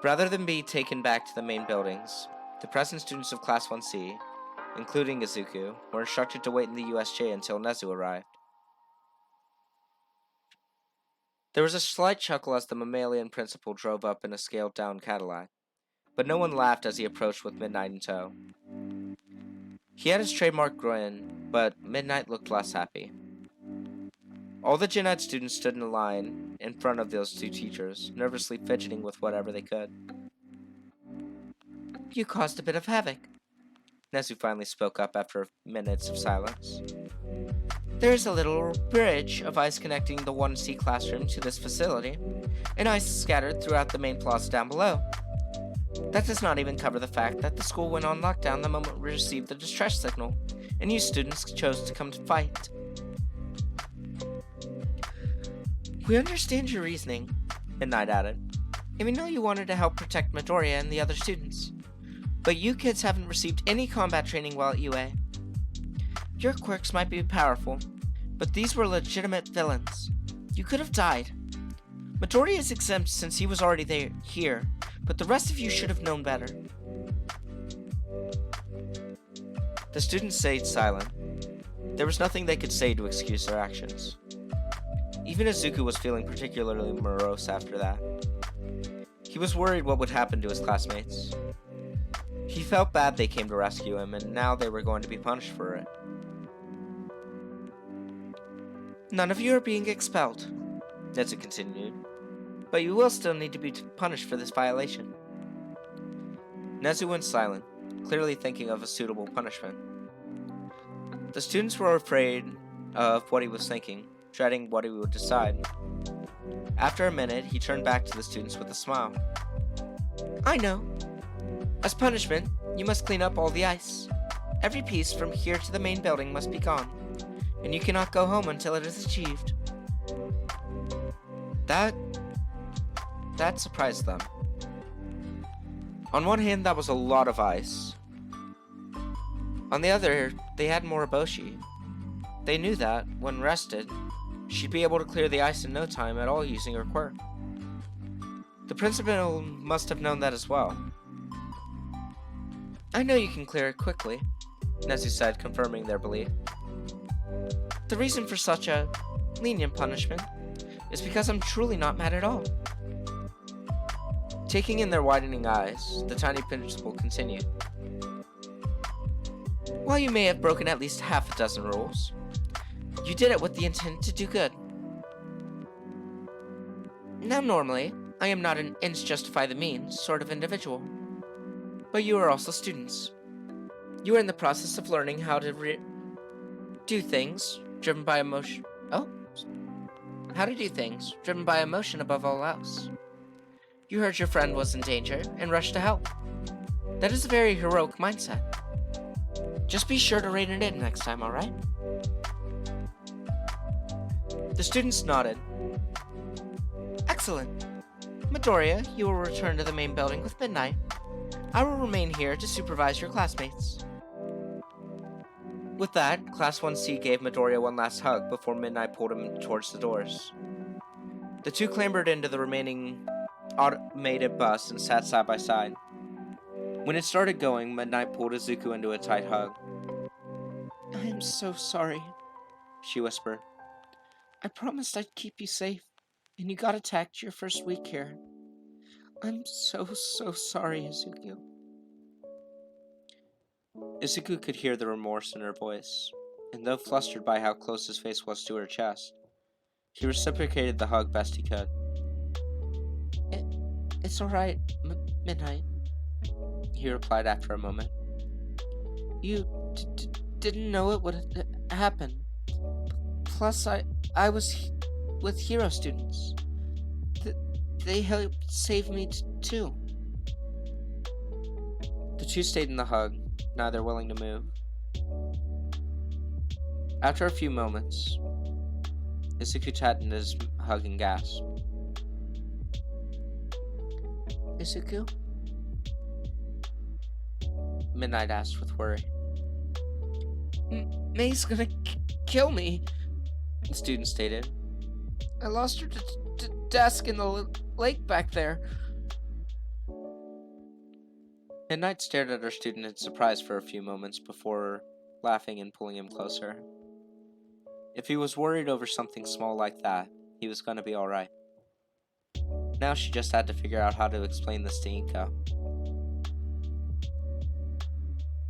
Rather than be taken back to the main buildings, the present students of Class 1C, including Izuku, were instructed to wait in the USJ until Nezu arrived. There was a slight chuckle as the mammalian principal drove up in a scaled-down Cadillac, but no one laughed as he approached with Midnight in tow. He had his trademark grin, but Midnight looked less happy. All the Gen Ed students stood in a line in front of those two teachers, nervously fidgeting with whatever they could. You caused a bit of havoc, Nezu finally spoke up after minutes of silence. There is a little bridge of ice connecting the 1C classroom to this facility, and ice is scattered throughout the main plaza down below. That does not even cover the fact that the school went on lockdown the moment we received the distress signal, and you students chose to come to fight. We understand your reasoning, Midnight added. and we know you wanted to help protect Midoriya and the other students. But you kids haven't received any combat training while at UA. Your quirks might be powerful, but these were legitimate villains. You could have died. Midoriya is exempt since he was already here, but the rest of you should have known better. The students stayed silent. There was nothing they could say to excuse their actions. Even Izuku was feeling particularly morose after that. He was worried what would happen to his classmates. He felt bad they came to rescue him, and now they were going to be punished for it. None of you are being expelled, Nezu continued. but you will still need to be punished for this violation. Nezu went silent, clearly thinking of a suitable punishment. The students were afraid of what he was thinking, dreading what he would decide. After a minute, he turned back to the students with a smile. I know. As punishment, you must clean up all the ice. Every piece from here to the main building must be gone, and you cannot go home until it is achieved. That surprised them. On one hand, that was a lot of ice. On the other, they had Moriboshi. They knew that, when rested, she'd be able to clear the ice in no time at all using her quirk. The principal must have known that as well. I know you can clear it quickly, Nezu said, confirming their belief. The reason for such a lenient punishment is because I'm truly not mad at all. Taking in their widening eyes, the tiny principal continued. While you may have broken at least half a dozen rules, you did it with the intent to do good. Now normally, I am not an ends justify the means sort of individual, but you are also students. You are in the process of learning how to do things driven by emotion. How to do things driven by emotion above all else. You heard your friend was in danger and rushed to help. That is a very heroic mindset. Just be sure to rein it in next time, alright? The students nodded. Excellent. Midoriya, you will return to the main building with Midnight. I will remain here to supervise your classmates. With that, Class 1C gave Midoriya one last hug before Midnight pulled him towards the doors. The two clambered into the remaining automated bus and sat side by side. When it started going, Midnight pulled Izuku into a tight hug. "I am so sorry," she whispered. "I promised I'd keep you safe, and you got attacked your first week here. I'm so sorry, Izuku." Izuku could hear the remorse in her voice, and though flustered by how close his face was to her chest, he reciprocated the hug best he could. It's alright, Midnight," he replied after a moment. "You didn't know it would happen. Plus, I was with hero students. They helped save me too." The two stayed in the hug, neither willing to move. After a few moments, Izuku tightened his hug and gasped. "Izuku?" Midnight asked with worry. "May's gonna kill me," the student stated. "I lost her to desk in the lake back there." Midnight stared at her student in surprise for a few moments before laughing and pulling him closer. If he was worried over something small like that, he was going to be alright. Now she just had to figure out how to explain this to Inko.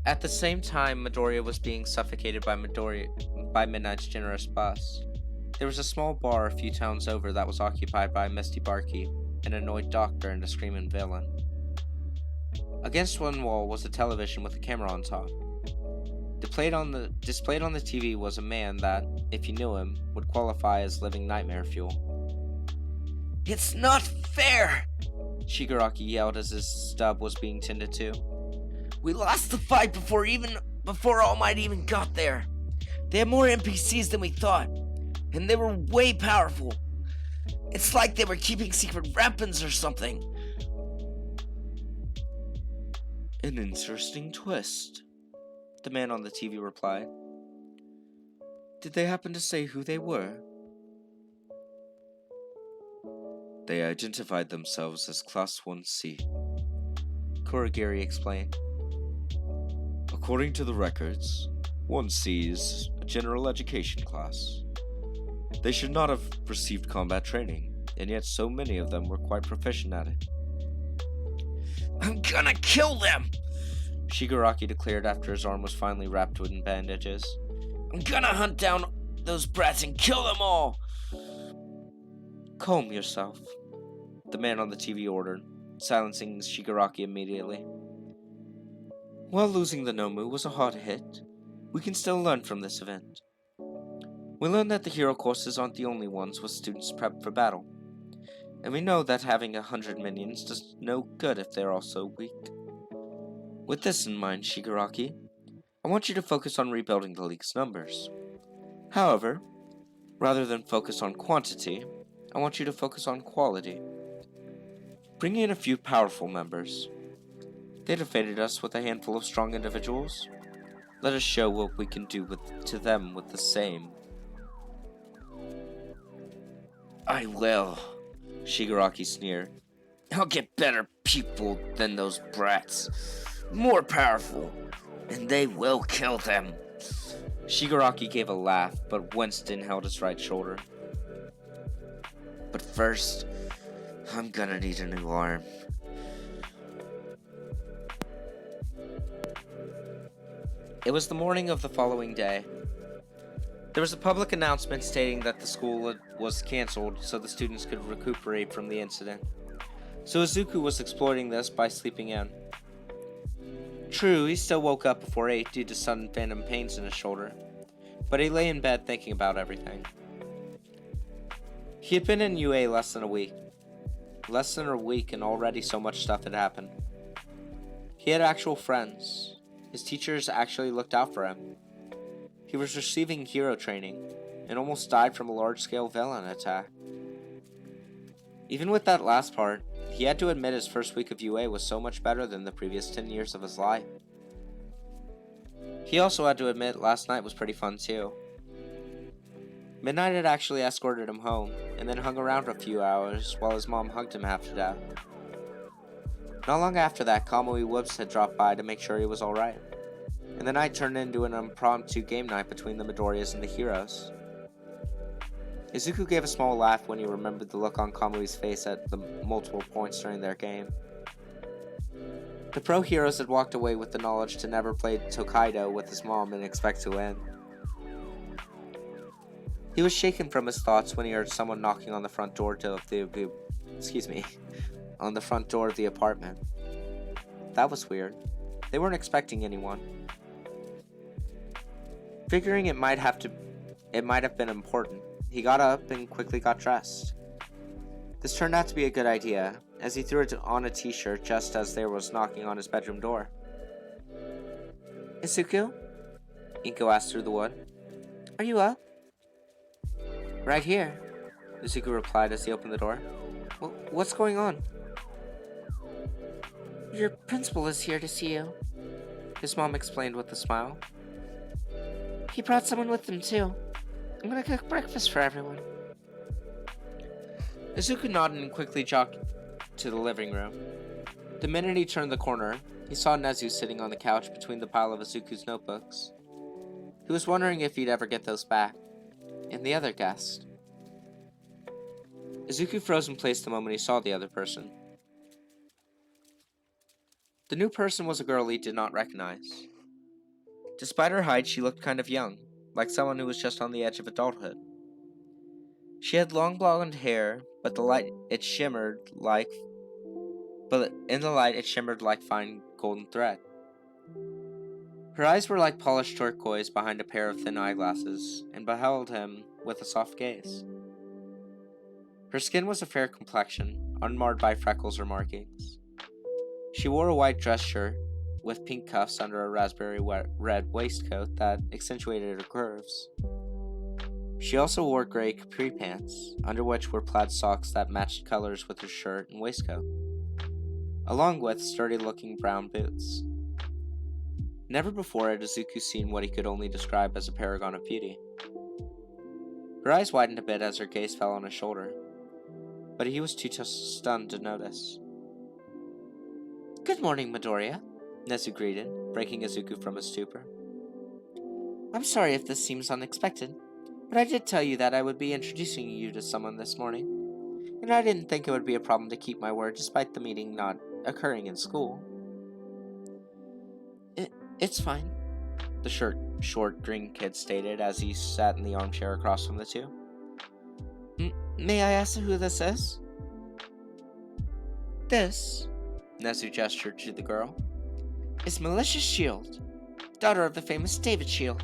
At the same time Midoriya was being suffocated by Midnight's generous bus, there was a small bar a few towns over that was occupied by a misty barkeep, an annoyed doctor, and a screaming villain. Against one wall was a television with a camera on top. Displayed on the TV was a man that, if you knew him, would qualify as living nightmare fuel. "It's not fair!" Shigaraki yelled as his stub was being tended to. "We lost the fight before All Might even got there. They had more NPCs than we thought, and they were way powerful. It's like they were keeping secret weapons or something." "An interesting twist," the man on the TV replied. "Did they happen to say who they were?" "They identified themselves as Class 1C," Kurogiri explained. "According to the records, 1C is a general education class. They should not have received combat training, and yet so many of them were quite proficient at it." "I'm gonna kill them!" Shigaraki declared after his arm was finally wrapped in bandages. "I'm gonna hunt down those brats and kill them all!" "Calm yourself," the man on the TV ordered, silencing Shigaraki immediately. "While losing the Nomu was a hard hit, we can still learn from this event. We learned that the hero courses aren't the only ones with students prepped for battle, and we know that having 100 minions does no good if they're also weak. With this in mind, Shigaraki, I want you to focus on rebuilding the league's numbers. However, rather than focus on quantity, I want you to focus on quality. Bring in a few powerful members. They defeated us with a handful of strong individuals. Let us show what we can do to them with the same." "I will," Shigaraki sneered. "I'll get better people than those brats. More powerful, and they will kill them." Shigaraki gave a laugh, but Winston held his right shoulder. "But first, I'm gonna need a new arm." It was the morning of the following day. There was a public announcement stating that the school was cancelled so the students could recuperate from the incident. So Izuku was exploiting this by sleeping in. True, he still woke up before 8 due to sudden phantom pains in his shoulder, but he lay in bed thinking about everything. He had been in UA less than a week. Less than a week and already so much stuff had happened. He had actual friends. His teachers actually looked out for him. He was receiving hero training, and almost died from a large-scale villain attack. Even with that last part, he had to admit his first week of UA was so much better than the previous 10 years of his life. He also had to admit last night was pretty fun too. Midnight had actually escorted him home, and then hung around for a few hours while his mom hugged him half to death. Not long after that, Kamui Whoops had dropped by to make sure he was alright, and the night turned into an impromptu game night between the Midoriyas and the heroes. Izuku gave a small laugh when he remembered the look on Kamui's face at the multiple points during their game. The pro heroes had walked away with the knowledge to never play Tokaido with his mom and expect to win. He was shaken from his thoughts when he heard someone knocking on the front door of the apartment. That was weird. They weren't expecting anyone. Figuring it might have been important, he got up and quickly got dressed. This turned out to be a good idea, as he threw it on a t-shirt just as there was knocking on his bedroom door. Izuku? Inko asked through the wood. Are you up? Right here, Izuku replied as he opened the door. What's going on? Your principal is here to see you, his mom explained with a smile. He brought someone with him too. I'm gonna cook breakfast for everyone. Izuku nodded and quickly jogged to the living room. The minute he turned the corner, he saw Nezu sitting on the couch between the pile of Izuku's notebooks. He was wondering if he'd ever get those back. And the other guest. Izuku froze in place the moment he saw the other person. The new person was a girl he did not recognize. Despite her height, she looked kind of young, like someone who was just on the edge of adulthood. She had long blonde hair, but in the light it shimmered like fine golden thread. Her eyes were like polished turquoise behind a pair of thin eyeglasses, and beheld him with a soft gaze. Her skin was a fair complexion, unmarred by freckles or markings. She wore a white dress shirt, with pink cuffs under a raspberry red waistcoat that accentuated her curves. She also wore gray capri pants, under which were plaid socks that matched colors with her shirt and waistcoat, along with sturdy-looking brown boots. Never before had Izuku seen what he could only describe as a paragon of beauty. Her eyes widened a bit as her gaze fell on his shoulder, but he was too stunned to notice. Good morning, Midoriya, Nezu greeted, breaking Izuku from his stupor. I'm sorry if this seems unexpected, but I did tell you that I would be introducing you to someone this morning, and I didn't think it would be a problem to keep my word despite the meeting not occurring in school. It's fine, the short green kid stated as he sat in the armchair across from the two. May I ask who this is? This, Nezu gestured to the girl, is Malicious Shield, daughter of the famous David Shield,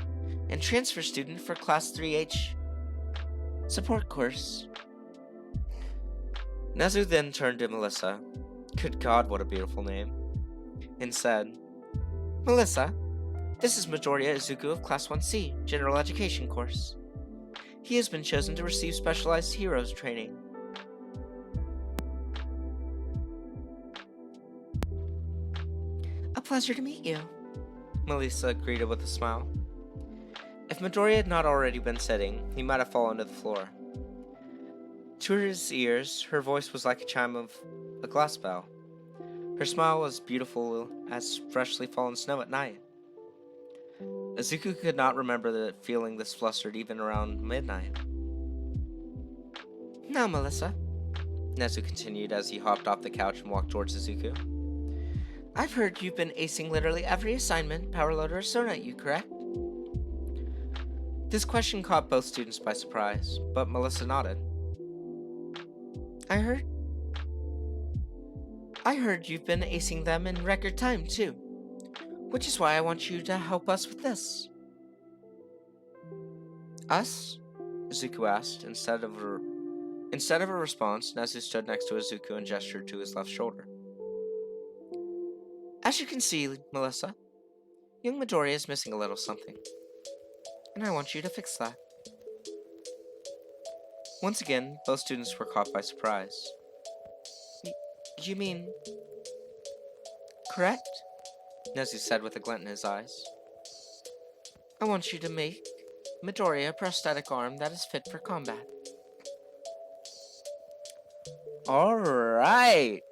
and transfer student for Class 3H support course. Nezu then turned to Melissa, good God, what a beautiful name, and said, Melissa, this is Midoriya Izuku of Class 1C, General Education course. He has been chosen to receive specialized heroes training. A pleasure to meet you, Melissa greeted with a smile. If Midoriya had not already been sitting, he might have fallen to the floor. To his ears, her voice was like a chime of a glass bell. Her smile was beautiful as freshly fallen snow at night. Izuku could not remember feeling this flustered even around midnight. Now, Melissa, Nezu continued as he hopped off the couch and walked towards Izuku. I've heard you've been acing literally every assignment Power Loader has thrown at you, correct? This question caught both students by surprise, but Melissa nodded. I heard you've been acing them in record time, too. Which is why I want you to help us with this. Us? Izuku asked. Instead of a response, Nezu stood next to Izuku and gestured to his left shoulder. As you can see, Melissa, young Midoriya is missing a little something. And I want you to fix that. Once again, both students were caught by surprise. You mean... correct? Nezu said with a glint in his eyes. I want you to make Midoriya a prosthetic arm that is fit for combat. Alright!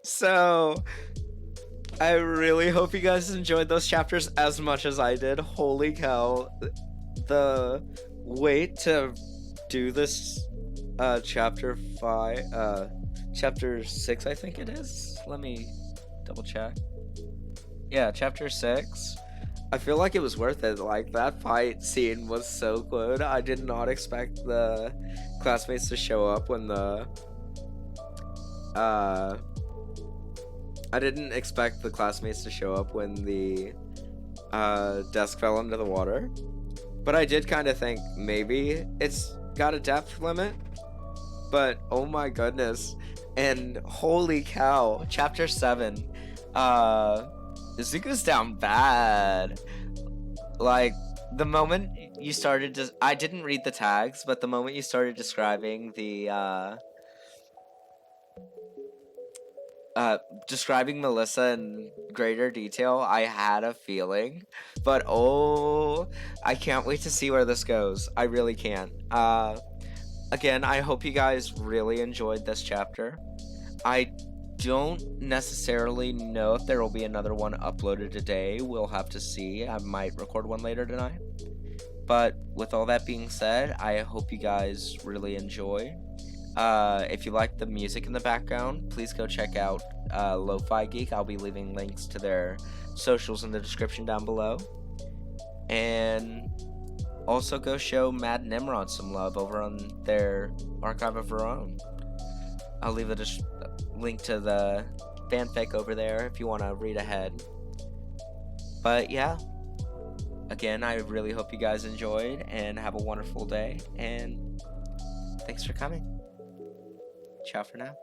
So, I really hope you guys enjoyed those chapters as much as I did. Holy cow. The wait to do this chapter 6 I think it is. Let me double check. Yeah, chapter 6. I feel like it was worth it. Like, that fight scene was so good. I did not expect the classmates to show up when the I didn't expect the classmates to show up when the desk fell into the water. But I did kind of think maybe it's got a depth limit. But oh my goodness. And holy cow, chapter 7. Izuku's down bad. Like, the moment you started to, I didn't read the tags, but the moment you started describing the describing Melissa in greater detail, I had a feeling. But oh, I can't wait to see where this goes. I really can't. Again, I hope you guys really enjoyed this chapter. I don't necessarily know if there will be another one uploaded today. We'll have to see. I might record one later tonight. But with all that being said, I hope you guys really enjoy. If you like the music in the background, please go check out Lofi Geek. I'll be leaving links to their socials in the description down below. And also go show Mad Nimrod some love over on their Archive of Her Own. I'll leave a link to the fanfic over there if you want to read ahead. But yeah, again, I really hope you guys enjoyed and have a wonderful day. And thanks for coming. Ciao for now.